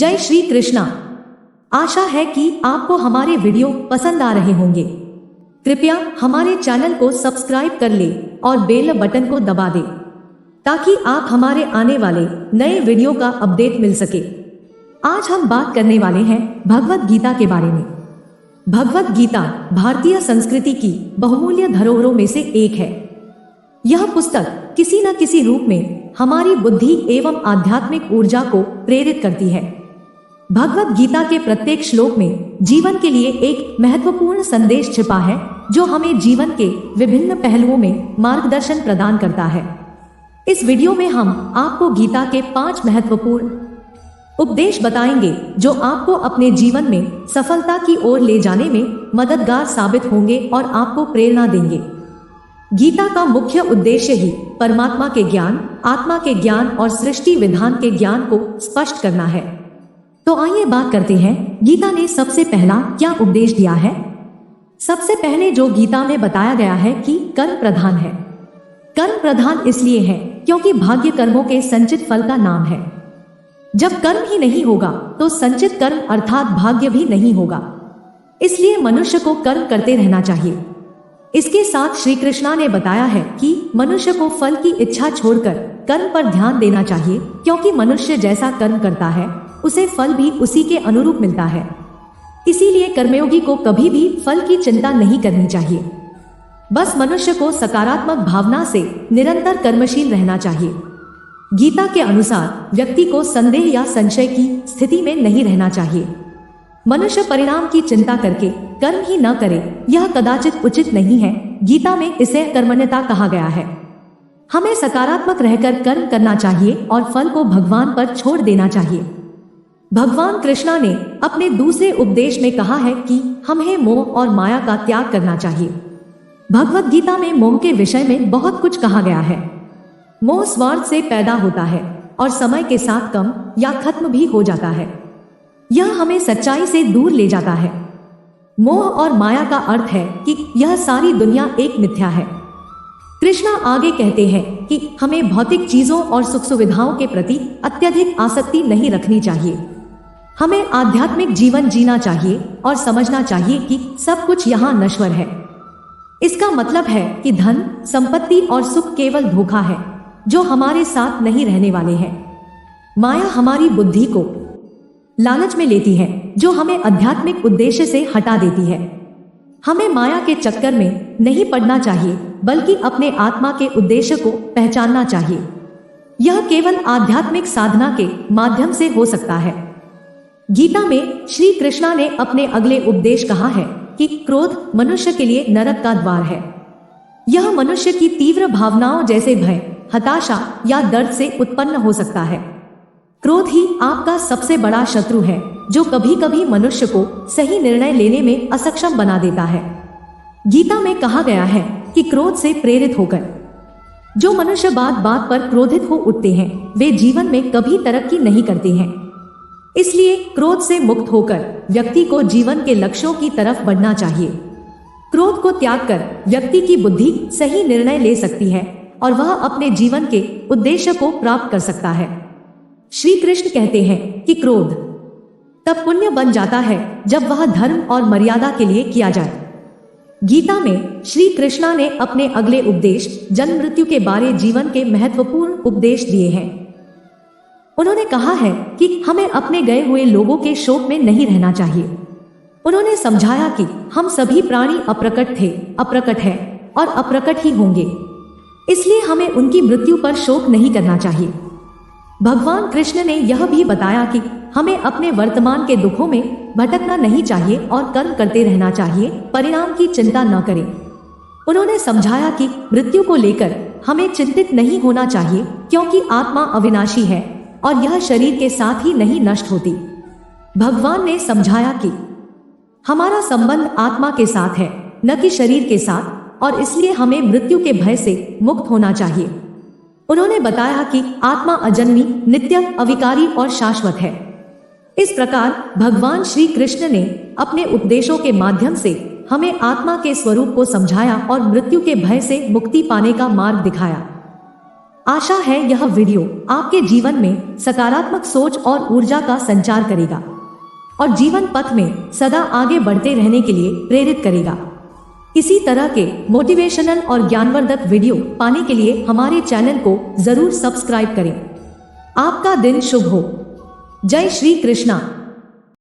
जय श्री कृष्णा। आशा है कि आपको हमारे वीडियो पसंद आ रहे होंगे। कृपया हमारे चैनल को सब्सक्राइब कर ले और बेल बटन को दबा दे ताकि आप हमारे आने वाले नए वीडियो का अपडेट मिल सके। आज हम बात करने वाले हैं भगवत गीता के बारे में। भगवत गीता भारतीय संस्कृति की बहुमूल्य धरोहरों में से एक है। यह पुस्तक किसी न किसी रूप में हमारी बुद्धि एवं आध्यात्मिक ऊर्जा को प्रेरित करती है। भगवत गीता के प्रत्येक श्लोक में जीवन के लिए एक महत्वपूर्ण संदेश छिपा है जो हमें जीवन के विभिन्न पहलुओं में मार्गदर्शन प्रदान करता है। इस वीडियो में हम आपको गीता के 5 महत्वपूर्ण उपदेश बताएंगे जो आपको अपने जीवन में सफलता की ओर ले जाने में मददगार साबित होंगे और आपको प्रेरणा देंगे। गीता का मुख्य उद्देश्य ही परमात्मा के ज्ञान, आत्मा के ज्ञान और सृष्टि विधान के ज्ञान को स्पष्ट करना है। तो आइए बात करते हैं गीता ने सबसे पहला क्या उपदेश दिया है। सबसे पहले जो गीता में बताया गया है कि कर्म प्रधान है। कर्म प्रधान इसलिए है क्योंकि भाग्य कर्मों के संचित फल का नाम है। जब कर्म ही नहीं होगा तो संचित कर्म अर्थात भाग्य भी नहीं होगा। इसलिए मनुष्य को कर्म करते रहना चाहिए। इसके साथ श्री कृष्णा ने बताया है कि मनुष्य को फल की इच्छा छोड़कर कर्म पर ध्यान देना चाहिए, क्योंकि मनुष्य जैसा कर्म करता है उसे फल भी उसी के अनुरूप मिलता है। इसीलिए कर्मयोगी को कभी भी फल की चिंता नहीं करनी चाहिए। बस मनुष्य को सकारात्मक भावना से निरंतर कर्मशील रहना चाहिए। गीता के अनुसार व्यक्ति को संदेह या संशय की स्थिति में नहीं रहना चाहिए। मनुष्य परिणाम की चिंता करके कर्म ही न करे, यह कदाचित उचित नहीं है। गीता में इसे कर्मण्यता कहा गया है। हमें सकारात्मक रहकर कर्म करना चाहिए और फल को भगवान पर छोड़ देना चाहिए। भगवान कृष्णा ने अपने दूसरे उपदेश में कहा है कि हमें मोह और माया का त्याग करना चाहिए। भगवत गीता में मोह के विषय में बहुत कुछ कहा गया है। मोह स्वार्थ से पैदा होता है और समय के साथ कम या खत्म भी हो जाता है। यह हमें सच्चाई से दूर ले जाता है। मोह और माया का अर्थ है कि यह सारी दुनिया एक मिथ्या है। कृष्णा आगे कहते हैं कि हमें भौतिक चीजों और सुख सुविधाओं के प्रति अत्यधिक आसक्ति नहीं रखनी चाहिए। हमें आध्यात्मिक जीवन जीना चाहिए और समझना चाहिए कि सब कुछ यहाँ नश्वर है। इसका मतलब है कि धन, संपत्ति और सुख केवल धोखा है जो हमारे साथ नहीं रहने वाले हैं। माया हमारी बुद्धि को लालच में लेती है जो हमें आध्यात्मिक उद्देश्य से हटा देती है। हमें माया के चक्कर में नहीं पड़ना चाहिए, बल्कि अपने आत्मा के उद्देश्य को पहचानना चाहिए। यह केवल आध्यात्मिक साधना के माध्यम से हो सकता है। गीता में श्री कृष्णा ने अपने अगले उपदेश कहा है कि क्रोध मनुष्य के लिए नरक का द्वार है। यह मनुष्य की तीव्र भावनाओं जैसे भय, हताशा या दर्द से उत्पन्न हो सकता है। क्रोध ही आपका सबसे बड़ा शत्रु है जो कभी कभी मनुष्य को सही निर्णय लेने में असक्षम बना देता है। गीता में कहा गया है कि क्रोध से प्रेरित होकर जो मनुष्य बात बात पर क्रोधित हो उठते हैं वे जीवन में कभी तरक्की नहीं करते हैं। इसलिए क्रोध से मुक्त होकर व्यक्ति को जीवन के लक्ष्यों की तरफ बढ़ना चाहिए। क्रोध को त्याग कर व्यक्ति की बुद्धि सही निर्णय ले सकती है और वह अपने जीवन के उद्देश्य को प्राप्त कर सकता है। श्री कृष्ण कहते हैं कि क्रोध तब पुण्य बन जाता है जब वह धर्म और मर्यादा के लिए किया जाए। गीता में श्री कृष्णा ने अपने अगले उपदेश जन्म मृत्यु के बारे जीवन के महत्वपूर्ण उपदेश दिए हैं। उन्होंने कहा है कि हमें अपने गए हुए लोगों के शोक में नहीं रहना चाहिए। उन्होंने समझाया कि हम सभी प्राणी अप्रकट थे, अप्रकट है और अप्रकट ही होंगे। इसलिए हमें उनकी मृत्यु पर शोक नहीं करना चाहिए। भगवान कृष्ण ने यह भी बताया कि हमें अपने वर्तमान के दुखों में भटकना नहीं चाहिए और कर्म करते रहना चाहिए, परिणाम की चिंता न करें। उन्होंने समझाया कि मृत्यु को लेकर हमें चिंतित नहीं होना चाहिए, क्योंकि आत्मा अविनाशी है और यह शरीर के साथ ही नहीं नष्ट होती। भगवान ने समझाया कि हमारा संबंध आत्मा के साथ है, न कि शरीर के साथ, और इसलिए हमें मृत्यु के भय से मुक्त होना चाहिए। उन्होंने बताया कि आत्मा अजन्मी, नित्य, अविकारी और शाश्वत है। इस प्रकार भगवान श्री कृष्ण ने अपने उपदेशों के माध्यम से हमें आत्मा के स्वरूप को समझाया और मृत्यु के भय से मुक्ति पाने का मार्ग दिखाया। आशा है यह वीडियो आपके जीवन में सकारात्मक सोच और ऊर्जा का संचार करेगा और जीवन पथ में सदा आगे बढ़ते रहने के लिए प्रेरित करेगा। इसी तरह के मोटिवेशनल और ज्ञानवर्धक वीडियो पाने के लिए हमारे चैनल को जरूर सब्सक्राइब करें। आपका दिन शुभ हो। जय श्री कृष्णा।